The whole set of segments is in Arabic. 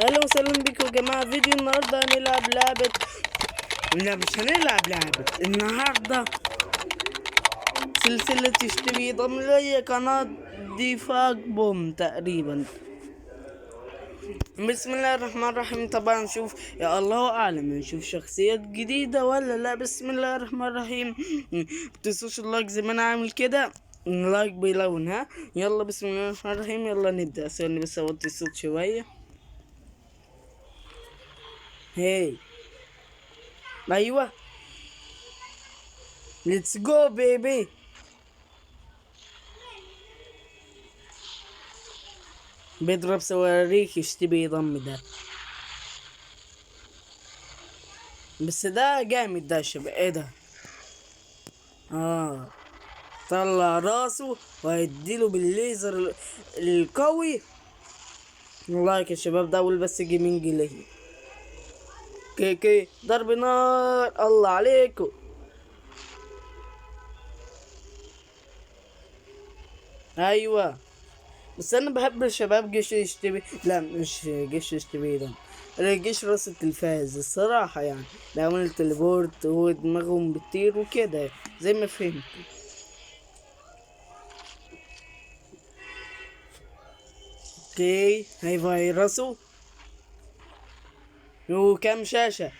اهلا وسهلا بكم يا جماعه. فيديو النهارده هنلعب لعبه. لا مش هنلعب لعبه النهارده. سلسله اشتري ضمنيه قناه ديفاق بوم تقريبا. بسم الله الرحمن الرحيم. طبعا نشوف يا الله اعلم نشوف شخصيات جديده ولا لا. بسم الله الرحمن الرحيم. متنسوش اللايك زي ما انا عامل كده. اللايك بيلون ها. يلا بسم الله الرحمن الرحيم. يلا نبدا. ثواني بس اوطي الصوت شويه. هاي ايوه ليتس جو بيبي. بيضرب صواريخ يشتبي يضم ده. بس ده جامد ده شباب. ايه ده؟ طلع راسه وهيديله بالليزر القوي. لايك يا شباب. ده اول بس جيمنج ليه. كي كي ضرب نار. الله عليكم. ايوه بس انا بحب الشباب جيش يشتبي. لا مش جيش يشتبي ده. جيش راس التلفاز الصراحة يعني. بيعمل التليبورت ودماغهم بتطير وكده زي ما فهمت. اوكي هاي فيروسه. وكم شاشة؟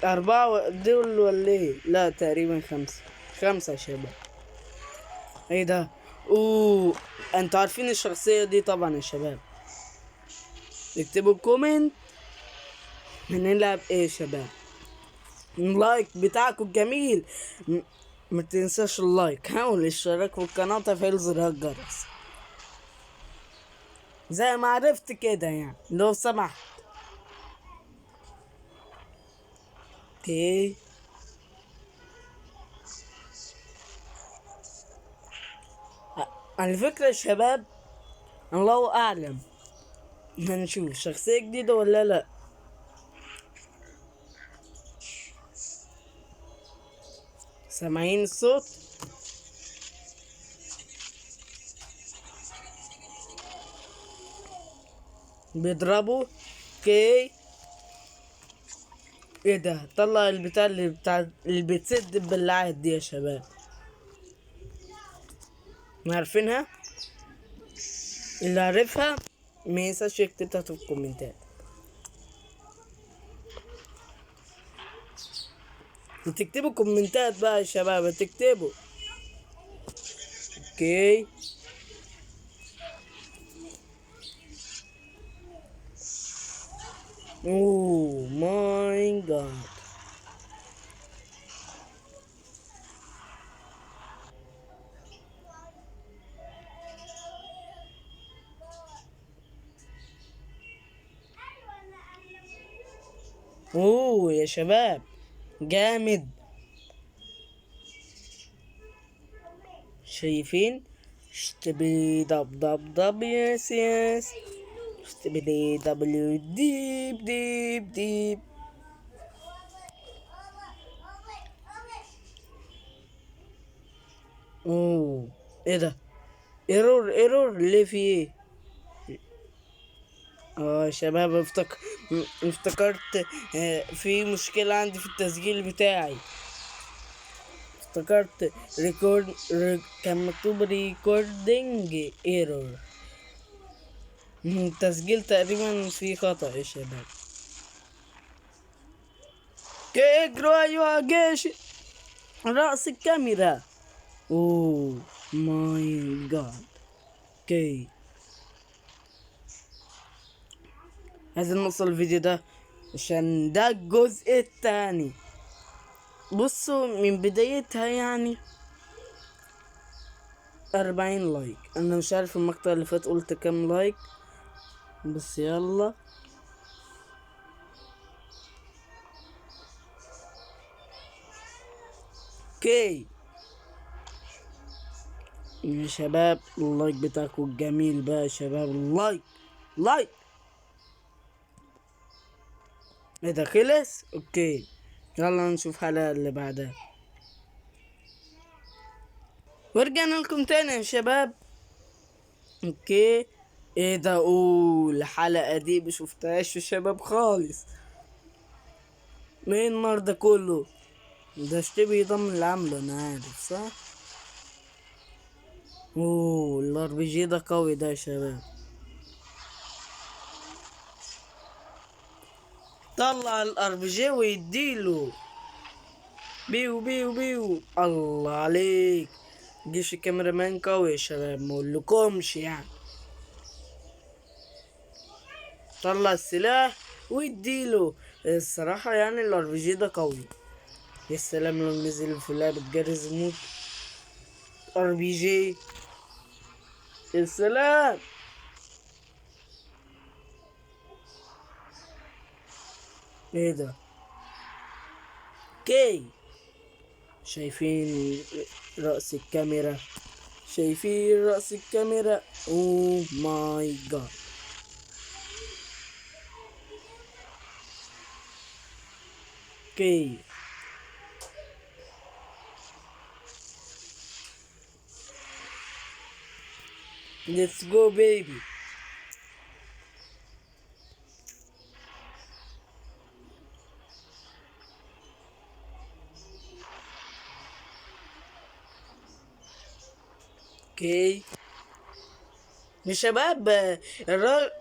4 دول ولا ايه؟ لا تقريبا 5. 5 يا شباب. ايه ده؟ اوه انتوا عارفين الشخصية دي طبعا يا شباب. اكتبوا كومنت هنلعب ايه يا شباب. اللايك بتاعكم جميل. ما تنساش اللايك ها والاشتراك في القناة وتفعيل زر الجرس زي ما عرفت كده يعني لو سمحت. اوكي على فكرة يا شباب الله اعلم هنشوف شخصية جديدة ولا لا. سامعين الصوت؟ بيضربوا. اوكي ايه ده؟ طلع البتاع اللي بتسد البلاعات دي يا شباب. عارفينها؟ اللي عارفها ما ينساش يكتب تحت في الكومنتات. وتكتبوا كومنتات بقى يا شباب تكتبوا. اوكي اوه ماي جاد. اوه يا شباب جامد. شايفين؟ اشتبي دب دب دب يس يس. اشتبي دي دبليو ديب ديب ديب. اوه ايه ده؟ ايرور ليه في ايه؟ يا شباب افتكرت. في مشكلة عندي في التسجيل بتاعي. افتكرت كان مكتوب ريكوردينج ايرور. التسجيل تقريبا فيه خطأ يا شباب. اجروا ايها جيش رأس الكاميرا. اوه ماي جاد. اوكي عايزين نوصل الفيديو ده عشان ده الجزء التاني. بصوا من بدايتها يعني 40 لايك. انا مش عارف المقطع اللي فات قلت كام لايك بس يلا. اوكي يا شباب اللايك بتاعكم الجميل بقى يا شباب. اللايك لايك. ايه ده خلص؟ اوكي يلا نشوف الحلقة اللي بعدها. ورجعنا لكم تاني يا شباب. اوكي ايه ده؟ اوه، الحلقة دي مشوفتهاش يا شباب خالص. مين النار ده كله؟ ده اشتبي يضم اللي عامله، انا عارف صح. اوه، الار بي جي ده قوي ده يا شباب. طلع الار بي جي ويديله. بيو بيو بيو، الله عليك. جيش الكاميرامان قوي يا شباب، مقولكمش يعني. طلع السلاح ويديله. الصراحة يعني الار بي جي ده قوي. يا سلام لو نزل في لعبة جارز موت ار بي جي. يا سلام. ايه ده؟ كي. شايفين رأس الكاميرا؟ شايفين رأس الكاميرا؟ اوه ماي جاد. كي. ليتس جو بيبي. اوكي يا شباب.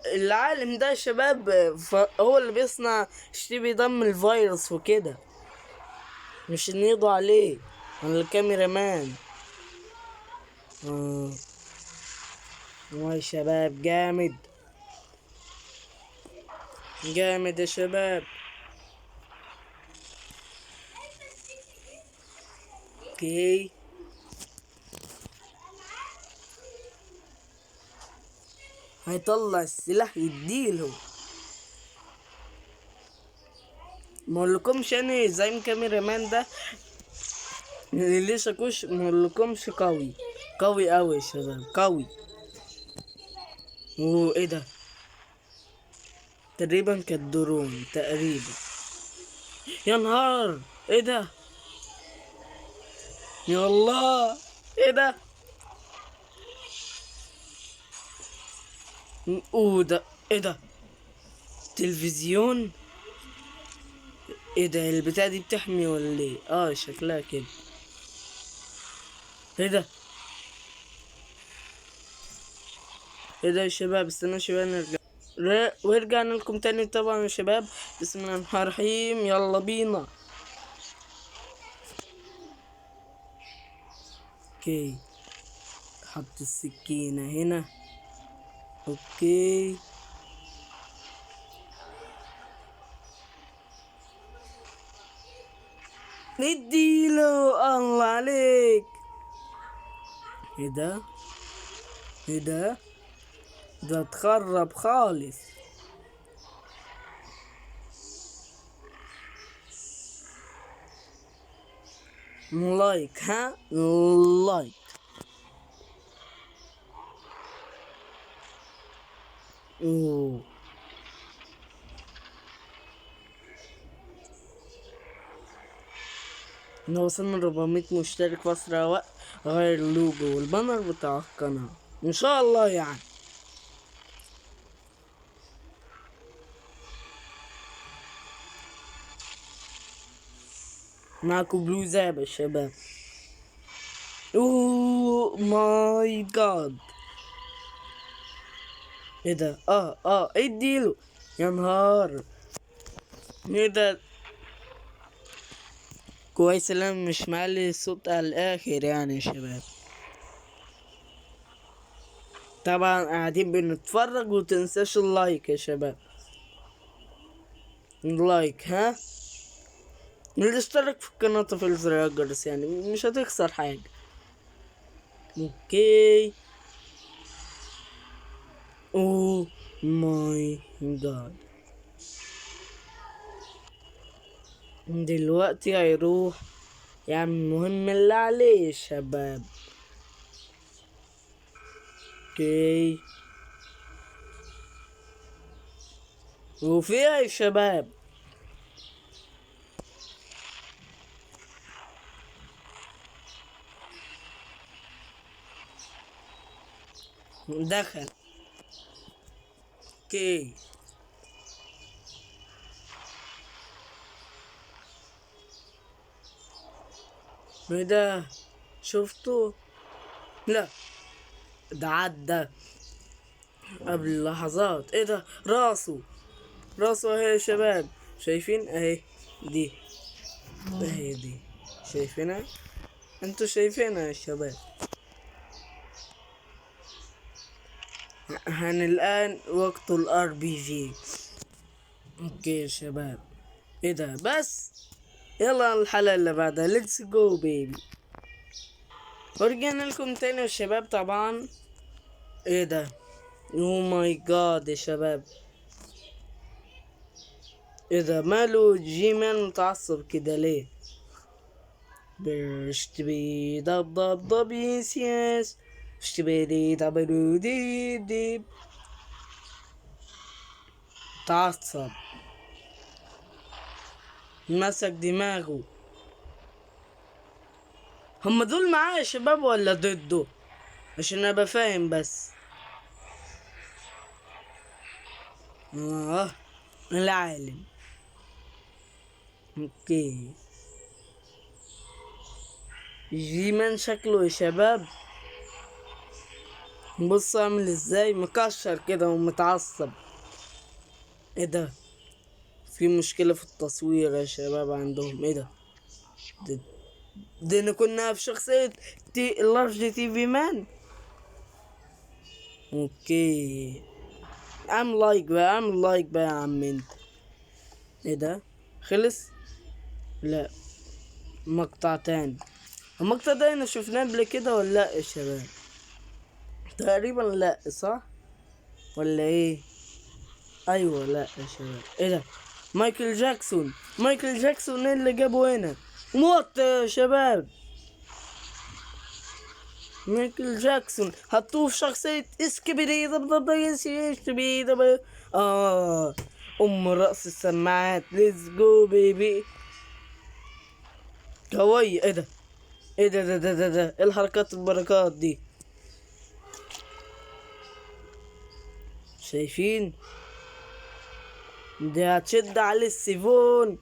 العالم ده يا شباب، هو اللي بيصنع شتي ضم الفيروس وكده. مش نيضوا عليه، على الكاميرا مان. آه. يا شباب جامد. جامد يا شباب. اوكي. هيطلع السلاح يديله. مقولكمش يعني زي الكاميرا مان ده اللي شاكوش، مقولكمش قوي. قوي اوي يا شباب، قوي. وايه ده؟ تقريبا كانت درون تقريبا. يا نهار، ايه ده؟ يا الله، ايه ده؟ اوه ده، ايه ده؟ تلفزيون. ايه ده؟ البتاع دي بتحمي ولا ايه؟ شكلها كده. ايه ده؟ ايه ده يا شباب؟ استنى شوية نرجع. ورجعنا لكم تاني طبعا يا شباب. بسم الله الرحمن الرحيم، يلا بينا. اوكي. حط السكينة هنا. اوكي. نديله. الله عليك. ايه ده؟ ايه ده؟ ده اتخرب خالص. لايك ها، لايك. اوه. إن وصلنا 400 مشترك في أسرع وقت. غير اللوجو والبانر بتاع القناة إن شاء الله يعني. معاكم بلو زاب يا شباب. اوه ماي جاد. ايه ده؟ ايه اديله. يا نهار. ايه ده؟ كويس ان انا مش معلي الصوت على الاخر يعني يا شباب. طبعا قاعدين بنتفرج، وتنساش اللايك يا شباب. اللايك ها، اللي اشترك في القناة وتفعيل زر الجرس، يعني مش هتخسر حاجة. اوكي. اوه ماي جاد. دلوقتي هيروح يعمل المهم اللي عليه يا شباب. اوكي. وفيها يا شباب. دخل. اوكي. ايه ده؟ شفتوا؟ لا، ده عدى قبل لحظات. ايه ده؟ راسه اهي يا شباب، شايفين؟ اهي دي، اهي دي، شايفينها؟ انتوا شايفينها يا شباب؟ الان وقت الار بي جي. اوكي يا شباب، ايه ده بس؟ يلا الحلقة اللي بعدها، ليتس جو بيبي. ورجعنا لكم تاني يا شباب طبعا. ايه ده؟ او ماي جاد يا شباب، ايه ده؟ ماله جيمان متعصب كده ليه؟ برشتبي ضب ضب ضب يس يس، اشتبي دي دبلو دي دي. تعصب، مسك دماغه. هم دول معاه يا شباب ولا ضده؟ عشان ابقى فاهم بس. اه، العالم. اوكي، جيمان شكله يا شباب، بص عامل ازاي، مكشر كده ومتعصب. ايه ده؟ في مشكلة في التصوير يا شباب عندهم. ايه ده؟ ده كنا في شخصية لارج تي في مان. اوكي، اعمل لايك بقى يا عم انت. ايه ده؟ خلص؟ لا، مقطع تاني. المقطع ده انا شفناه قبل كده ولا لا يا شباب؟ تقريبا لا، صح ولا ايه؟ ايوه لا يا شباب. ايه ده؟ مايكل جاكسون ايه اللي جابه هنا؟ موت يا شباب. مايكل جاكسون حطوه في شخصية اسكبيدي ضب اه، رأس السماعات. ليتس جو بيبي. كواي. ايه ده؟ ايه ده؟ ايه الحركات البركات دي؟ شايفين؟ دي هتشد على السيفون.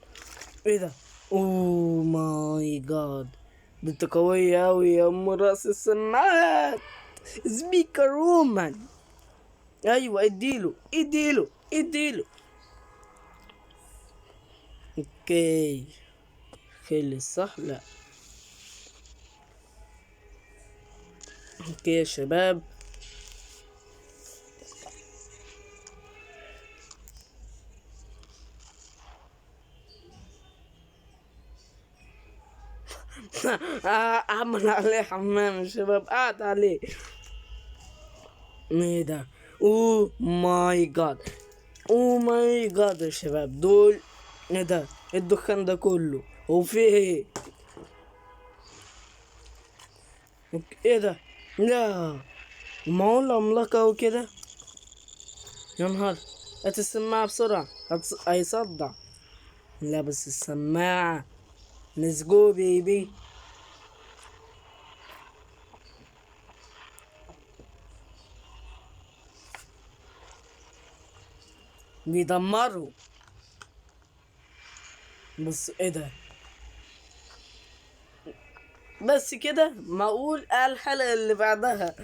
ايه ده؟ اوه ماي جاد، دي انت قوية اوي يا رأس السماعات. سبيكر رومان. ايوه، اديله. اوكي، خلص صح؟ لا. اوكي يا شباب. عمل عليه حمام يا شباب، قعد عليه. ايه ده؟ اوه ماي جاد يا شباب، دول ايه ده؟ الدخان ده كله وفيه ايه؟ ايه ده؟ لا، معقول عملاقة وكده؟ يا نهار، هات السماعة بسرعة، هيصدع. لابس السماعة. ليتس جو بيبي. بيدمروا. بس ايه ده؟ بس كده معقول؟ الحلقة اللي بعدها.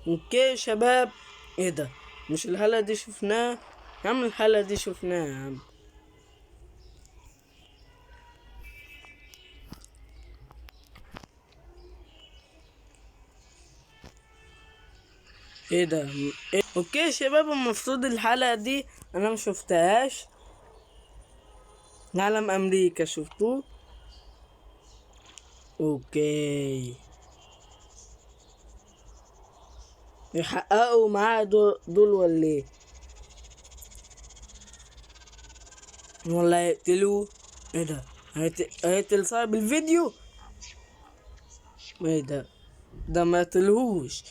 اوكي يا شباب. ايه ده؟ مش الحلقة دي شفناها يا عم؟ الحلقة دي شفناها يا عم. ايه ده؟ إيه؟ اوكي يا شباب، المفروض الحلقة دي انا ما شفتهاش. علم امريكا شفتوه؟ اوكي، يحققوا معاه دول ولا ايه؟ ولا يقتلوه؟ ايه ده؟ هيقتل صاحب الفيديو؟ ايه ده ما قتلهوش.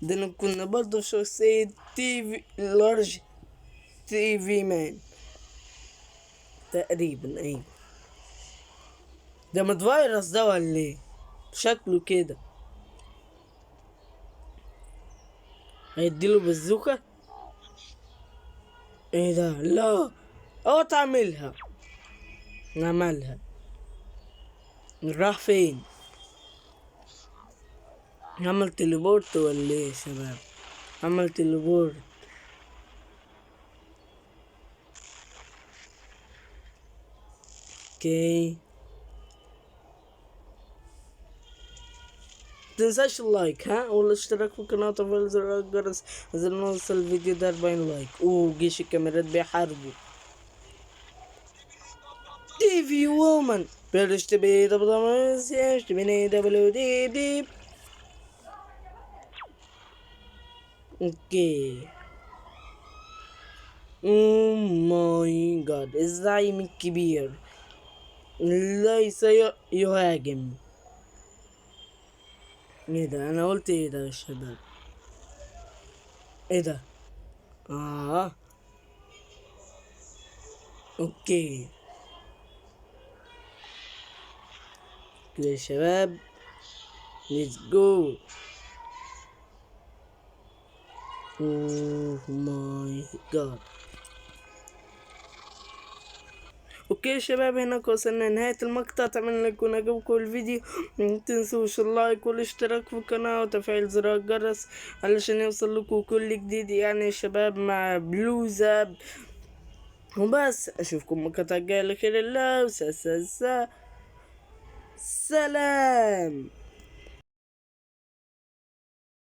ده انا كنا برضه في شخصية تي في لارج تي في مان تقريبا. ايه ده؟ متفيروس ده ولا ايه؟ شكله كده. هيديله بازوكا. ايه ده؟ لا، اوعى تعملها. عملها. راح فين؟ عمل تليبورت ولا ايه يا شباب؟ عمل تليبورت. اوكي، متنساش اللايك ها، والاشتراك في القناة وتفعيل زر الجرس عشان نوصل الفيديو ده 40 لايك. جيش الكاميرات بيحاربوا. ديفي وومن بيرش بي دبلوماس يش بني دبليو دي بيب. اوكي. اوه ماي جاد، الزعيم الكبير ليس يهاجم. ايه ده؟ انا قلت ايه ده يا شباب؟ ايه ده؟ اوكي كده يا شباب، ليتس جو. اوه ماي جاد. اوكي يا شباب، هنا وصلنا لنهاية المقطع. اتمنى يكون عجبكم الفيديو. متنسوش اللايك والاشتراك في القناة وتفعيل زر الجرس علشان يوصل لكم كل جديد يعني يا شباب مع بلوزة. وبس اشوفكم مقطع جاي لخير الله. سلام.